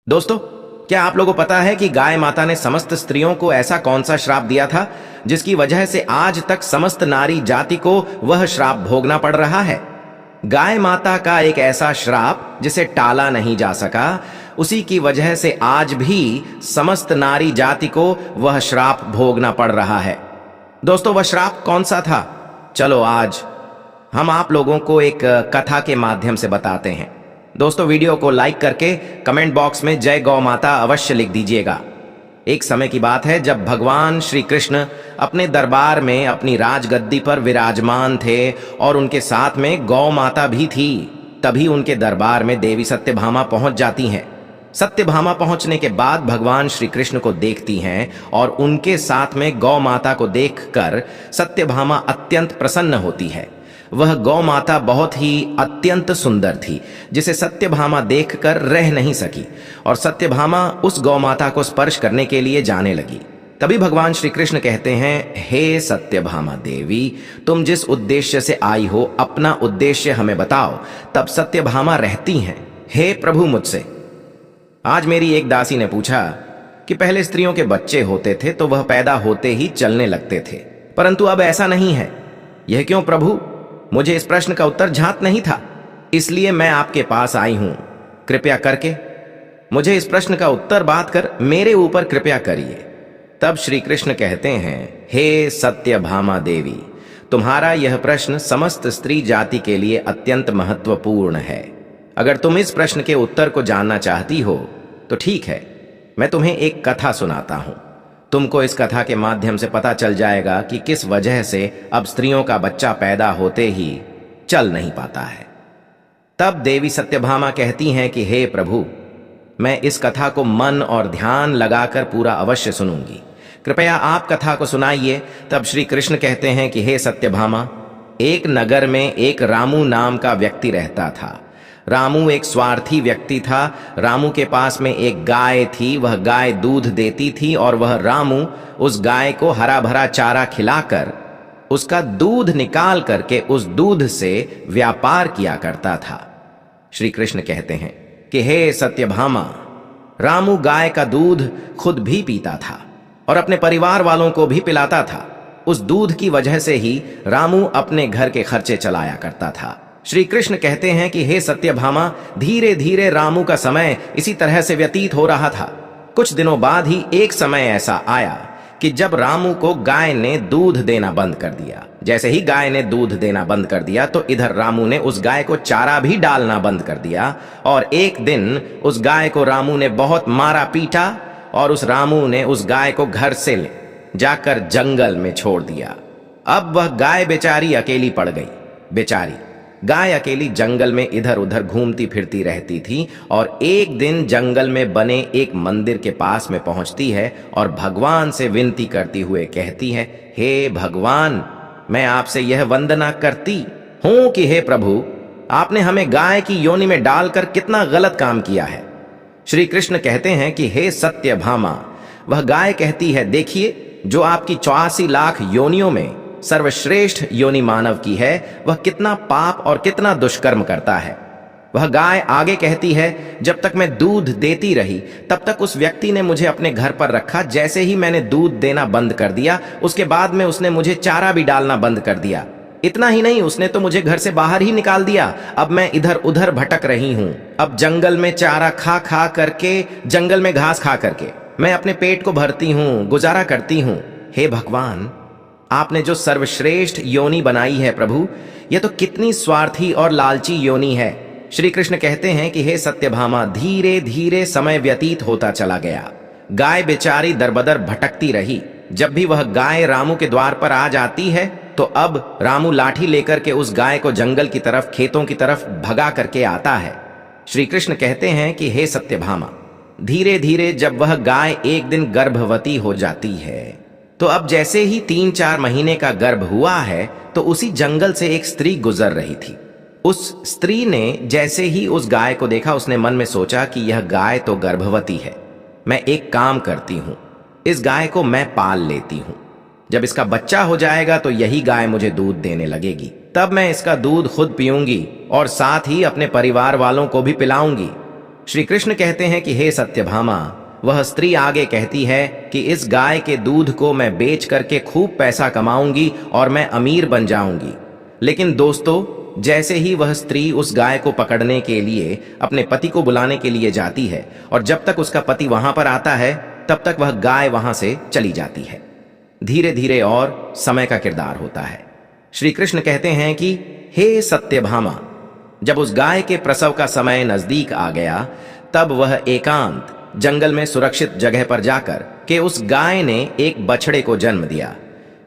दोस्तों, क्या आप लोगों को पता है कि गाय माता ने समस्त स्त्रियों को ऐसा कौन सा श्राप दिया था जिसकी वजह से आज तक समस्त नारी जाति को वह श्राप भोगना पड़ रहा है। गाय माता का एक ऐसा श्राप जिसे टाला नहीं जा सका, उसी की वजह से आज भी समस्त नारी जाति को वह श्राप भोगना पड़ रहा है। दोस्तों, वह श्राप कौन सा था? चलो आज हम आप लोगों को एक कथा के माध्यम से बताते हैं। दोस्तों, वीडियो को लाइक करके कमेंट बॉक्स में जय गौ माता अवश्य लिख दीजिएगा। एक समय की बात है जब भगवान श्री कृष्ण अपने दरबार में अपनी राजगद्दी पर विराजमान थे और उनके साथ में गौ माता भी थी। तभी उनके दरबार में देवी सत्यभामा पहुंच जाती हैं। सत्यभामा पहुंचने के बाद भगवान श्री कृष्ण को देखती हैं और उनके साथ में गौ माता को देखकर सत्यभामा अत्यंत प्रसन्न होती है। वह गौ माता बहुत ही अत्यंत सुंदर थी, जिसे सत्यभामा देखकर रह नहीं सकी और सत्यभामा उस गौ माता को स्पर्श करने के लिए जाने लगी। तभी भगवान श्री कृष्ण कहते हैं, हे सत्यभामा देवी, तुम जिस उद्देश्य से आई हो अपना उद्देश्य हमें बताओ। तब सत्यभामा रहती हैं, हे प्रभु, मुझसे आज मेरी एक दासी ने पूछा कि पहले स्त्रियों के बच्चे होते थे तो वह पैदा होते ही चलने लगते थे, परंतु अब ऐसा नहीं है। यह क्यों प्रभु? मुझे इस प्रश्न का उत्तर ज्ञात नहीं था, इसलिए मैं आपके पास आई हूं। कृपया करके मुझे इस प्रश्न का उत्तर बात कर मेरे ऊपर कृपया करिए। तब श्री कृष्ण कहते हैं, हे सत्यभामा देवी, तुम्हारा यह प्रश्न समस्त स्त्री जाति के लिए अत्यंत महत्वपूर्ण है। अगर तुम इस प्रश्न के उत्तर को जानना चाहती हो तो ठीक है, मैं तुम्हें एक कथा सुनाता हूं। तुमको इस कथा के माध्यम से पता चल जाएगा कि किस वजह से अब स्त्रियों का बच्चा पैदा होते ही चल नहीं पाता है। तब देवी सत्यभामा कहती हैं कि हे प्रभु, मैं इस कथा को मन और ध्यान लगाकर पूरा अवश्य सुनूंगी, कृपया आप कथा को सुनाइए। तब श्री कृष्ण कहते हैं कि हे सत्यभामा, एक नगर में एक रामू नाम का व्यक्ति रहता था। रामू एक स्वार्थी व्यक्ति था। रामू के पास में एक गाय थी, वह गाय दूध देती थी और वह रामू उस गाय को हरा भरा चारा खिलाकर उसका दूध निकाल करके उस दूध से व्यापार किया करता था। श्री कृष्ण कहते हैं कि हे सत्यभामा, रामू गाय का दूध खुद भी पीता था और अपने परिवार वालों को भी पिलाता था। उस दूध की वजह से ही रामू अपने घर के खर्चे चलाया करता था। श्री कृष्ण कहते हैं कि हे सत्यभामा, धीरे धीरे रामू का समय इसी तरह से व्यतीत हो रहा था। कुछ दिनों बाद ही एक समय ऐसा आया कि जब रामू को गाय ने दूध देना बंद कर दिया। जैसे ही गाय ने दूध देना बंद कर दिया तो इधर रामू ने उस गाय को चारा भी डालना बंद कर दिया और एक दिन उस गाय को रामू ने बहुत मारा पीटा और उस रामू ने उस गाय को घर से ले जाकर जंगल में छोड़ दिया। अब वह गाय बेचारी अकेली पड़ गई। बेचारी गाय अकेली जंगल में इधर उधर घूमती फिरती रहती थी और एक दिन जंगल में बने एक मंदिर के पास में पहुंचती है और भगवान से विनती करती हुए कहती है, हे भगवान, मैं आपसे यह वंदना करती हूं कि हे प्रभु, आपने हमें गाय की योनि में डालकर कितना गलत काम किया है। श्री कृष्ण कहते हैं कि हे सत्यभामा, वह गाय कहती है, देखिए, जो आपकी 84 लाख योनियों में सर्वश्रेष्ठ योनि मानव की है, वह कितना पाप और कितना दुष्कर्म करता है। वह गाय आगे कहती है, जब तक मैं दूध देती रही तब तक उस व्यक्ति ने मुझे अपने घर पर रखा। जैसे ही मैंने दूध देना बंद कर दिया उसके बाद में उसने मुझे चारा भी डालना बंद कर दिया। इतना ही नहीं, उसने तो मुझे घर से बाहर ही निकाल दिया। अब मैं इधर उधर भटक रही हूं। अब जंगल में चारा खा खा करके, जंगल में घास खा करके मैं अपने पेट को भरती हूं, गुजारा करती हूं। हे भगवान, आपने जो सर्वश्रेष्ठ योनि बनाई है प्रभु, यह तो कितनी स्वार्थी और लालची योनि है। श्री कृष्ण कहते हैं कि हे सत्यभामा, धीरे धीरे समय व्यतीत होता चला गया। गाय बेचारी दरबदर भटकती रही। जब भी वह गाय रामू के द्वार पर आ जाती है तो अब रामू लाठी लेकर के उस गाय को जंगल की तरफ, खेतों की तरफ भगा करके आता है। श्री कृष्ण कहते हैं कि हे सत्यभामा, धीरे धीरे जब वह गाय एक दिन गर्भवती हो जाती है तो अब जैसे ही 3-4 महीने का गर्भ हुआ है तो उसी जंगल से एक स्त्री गुजर रही थी। उस स्त्री ने जैसे ही उस गाय को देखा, उसने मन में सोचा कि यह गाय तो गर्भवती है। मैं एक काम करती हूं, इस गाय को मैं पाल लेती हूं। जब इसका बच्चा हो जाएगा तो यही गाय मुझे दूध देने लगेगी। तब मैं इसका दूध खुद पीऊंगी और साथ ही अपने परिवार वालों को भी पिलाऊंगी। श्री कृष्ण कहते हैं कि हे सत्यभामा, वह स्त्री आगे कहती है कि इस गाय के दूध को मैं बेच करके खूब पैसा कमाऊंगी और मैं अमीर बन जाऊंगी। लेकिन दोस्तों, जैसे ही वह स्त्री उस गाय को पकड़ने के लिए अपने पति को बुलाने के लिए जाती है और जब तक उसका पति वहां पर आता है तब तक वह गाय वहां से चली जाती है। धीरे धीरे और समय का किरदार होता है। श्री कृष्ण कहते हैं कि हे सत्यभामा, जब उस गाय के प्रसव का समय नजदीक आ गया तब वह एकांत जंगल में सुरक्षित जगह पर जाकर के उस गाय ने एक बछड़े को जन्म दिया।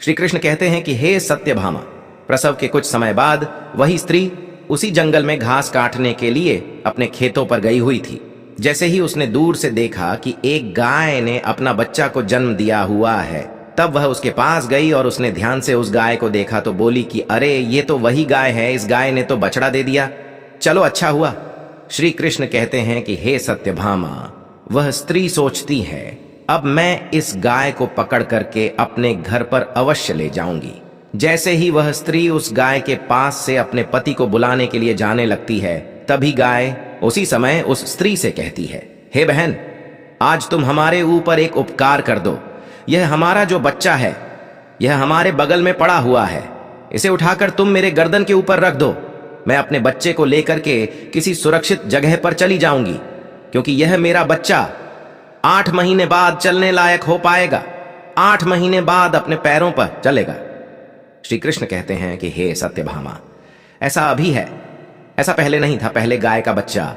श्री कृष्ण कहते हैं कि हे सत्यभामा, प्रसव के कुछ समय बाद वही स्त्री उसी जंगल में घास काटने के लिए अपने खेतों पर गई हुई थी। जैसे ही उसने दूर से देखा कि एक गाय ने अपना बच्चा को जन्म दिया हुआ है, तब वह उसके पास गई और उसने ध्यान से उस गाय को देखा तो बोली कि अरे, ये तो वही गाय है, इस गाय ने तो बछड़ा दे दिया, चलो अच्छा हुआ। श्री कृष्ण कहते हैं कि हे सत्यभामा, वह स्त्री सोचती है अब मैं इस गाय को पकड़ करके अपने घर पर अवश्य ले जाऊंगी। जैसे ही वह स्त्री उस गाय के पास से अपने पति को बुलाने के लिए जाने लगती है, तभी गाय उसी समय उस स्त्री से कहती है, हे बहन, आज तुम हमारे ऊपर एक उपकार कर दो। यह हमारा जो बच्चा है, यह हमारे बगल में पड़ा हुआ है, इसे उठाकर तुम मेरे गर्दन के ऊपर रख दो। मैं अपने बच्चे को लेकर के किसी सुरक्षित जगह पर चली जाऊंगी, क्योंकि यह मेरा बच्चा 8 महीने बाद चलने लायक हो पाएगा, 8 महीने बाद अपने पैरों पर चलेगा। श्री कृष्ण कहते हैं कि हे सत्यभामा, ऐसा अभी है, ऐसा पहले नहीं था। पहले गाय का बच्चा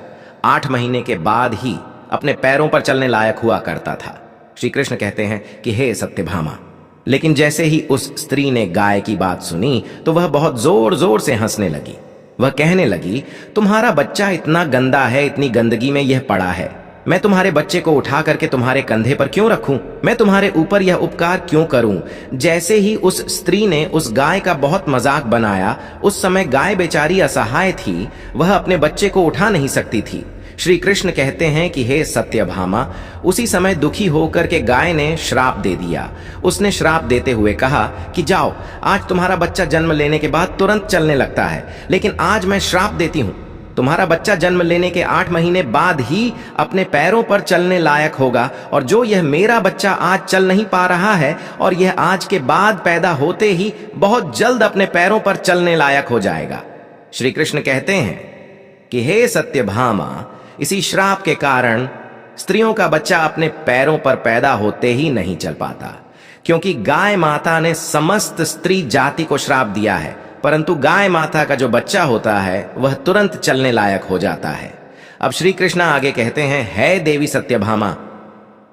8 महीने के बाद ही अपने पैरों पर चलने लायक हुआ करता था। श्री कृष्ण कहते हैं कि हे सत्यभामा, लेकिन जैसे ही उस स्त्री ने गाय की बात सुनी तो वह बहुत जोर जोर से हंसने लगी। वह कहने लगी, तुम्हारा बच्चा इतना गंदा है, इतनी गंदगी में यह पड़ा है, मैं तुम्हारे बच्चे को उठा करके तुम्हारे कंधे पर क्यों रखूं? मैं तुम्हारे ऊपर यह उपकार क्यों करूं? जैसे ही उस स्त्री ने उस गाय का बहुत मजाक बनाया, उस समय गाय बेचारी असहाय थी, वह अपने बच्चे को उठा नहीं सकती थी। श्री कृष्ण कहते हैं कि हे सत्यभामा, उसी समय दुखी होकर के गाय ने श्राप दे दिया। उसने श्राप देते हुए कहा कि जाओ, आज तुम्हारा बच्चा जन्म लेने के बाद तुरंत चलने लगता है, लेकिन आज मैं श्राप देती हूं, तुम्हारा बच्चा जन्म लेने के 8 महीने बाद ही अपने पैरों पर चलने लायक होगा, और जो यह मेरा बच्चा आज चल नहीं पा रहा है और यह आज के बाद पैदा होते ही बहुत जल्द अपने पैरों पर चलने लायक हो जाएगा। श्री कृष्ण कहते हैं कि हे सत्यभामा, इसी श्राप के कारण स्त्रियों का बच्चा अपने पैरों पर पैदा होते ही नहीं चल पाता, क्योंकि गाय माता ने समस्त स्त्री जाति को श्राप दिया है, परंतु गाय माता का जो बच्चा होता है वह तुरंत चलने लायक हो जाता है। अब श्री कृष्ण आगे कहते हैं, हे देवी सत्यभामा,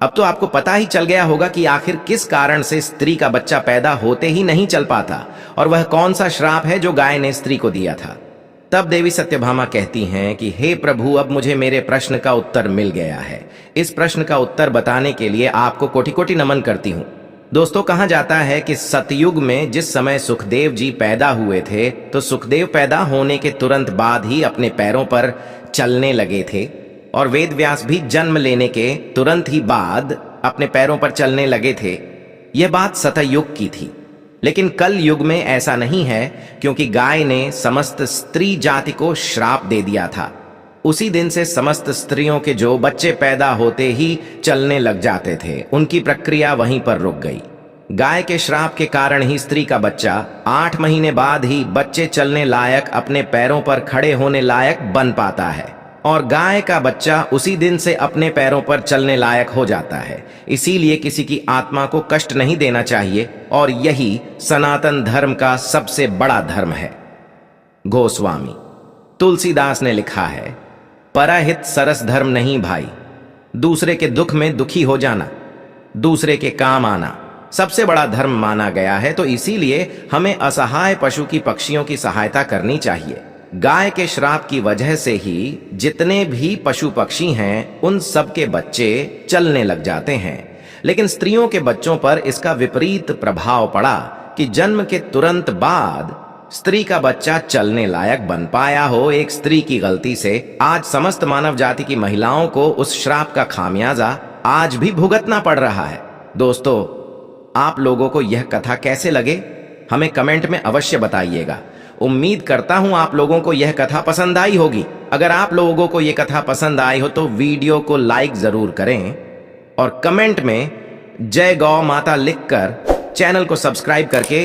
अब तो आपको पता ही चल गया होगा कि आखिर किस कारण से स्त्री का बच्चा पैदा होते ही नहीं चल पाता, और वह कौन सा श्राप है जो गाय ने स्त्री को दिया था। तब देवी सत्यभामा कहती हैं कि हे प्रभु, अब मुझे मेरे प्रश्न का उत्तर मिल गया है। इस प्रश्न का उत्तर बताने के लिए आपको कोटि कोटि नमन करती हूँ। दोस्तों, कहा जाता है कि सतयुग में जिस समय सुखदेव जी पैदा हुए थे, तो सुखदेव पैदा होने के तुरंत बाद ही अपने पैरों पर चलने लगे थे, और वेद व्यास भी जन्म लेने के तुरंत ही बाद अपने पैरों पर चलने लगे थे। यह बात सतयुग की थी, लेकिन कल युग में ऐसा नहीं है, क्योंकि गाय ने समस्त स्त्री जाति को श्राप दे दिया था। उसी दिन से समस्त स्त्रियों के जो बच्चे पैदा होते ही चलने लग जाते थे, उनकी प्रक्रिया वहीं पर रुक गई। गाय के श्राप के कारण ही स्त्री का बच्चा 8 महीने बाद ही बच्चे चलने लायक, अपने पैरों पर खड़े होने लायक बन पाता है, और गाय का बच्चा उसी दिन से अपने पैरों पर चलने लायक हो जाता है। इसीलिए किसी की आत्मा को कष्ट नहीं देना चाहिए, और यही सनातन धर्म का सबसे बड़ा धर्म है। गोस्वामी तुलसीदास ने लिखा है, परहित सरस धर्म नहीं भाई, दूसरे के दुख में दुखी हो जाना, दूसरे के काम आना सबसे बड़ा धर्म माना गया है। तो इसीलिए हमें असहाय पशु की पक्षियों की सहायता करनी चाहिए। गाय के श्राप की वजह से ही जितने भी पशु पक्षी हैं, उन सब के बच्चे चलने लग जाते हैं, लेकिन स्त्रियों के बच्चों पर इसका विपरीत प्रभाव पड़ा कि जन्म के तुरंत बाद स्त्री का बच्चा चलने लायक बन पाया हो। एक स्त्री की गलती से आज समस्त मानव जाति की महिलाओं को उस श्राप का खामियाजा आज भी भुगतना पड़ रहा है। दोस्तों, आप लोगों को यह कथा कैसे लगे, हमें कमेंट में अवश्य बताइएगा। उम्मीद करता हूं आप लोगों को यह कथा पसंद आई होगी। अगर आप लोगों को ये कथा पसंद आई हो तो वीडियो को लाइक जरूर करें और कमेंट में जय गौ माता लिखकर चैनल को सब्सक्राइब करके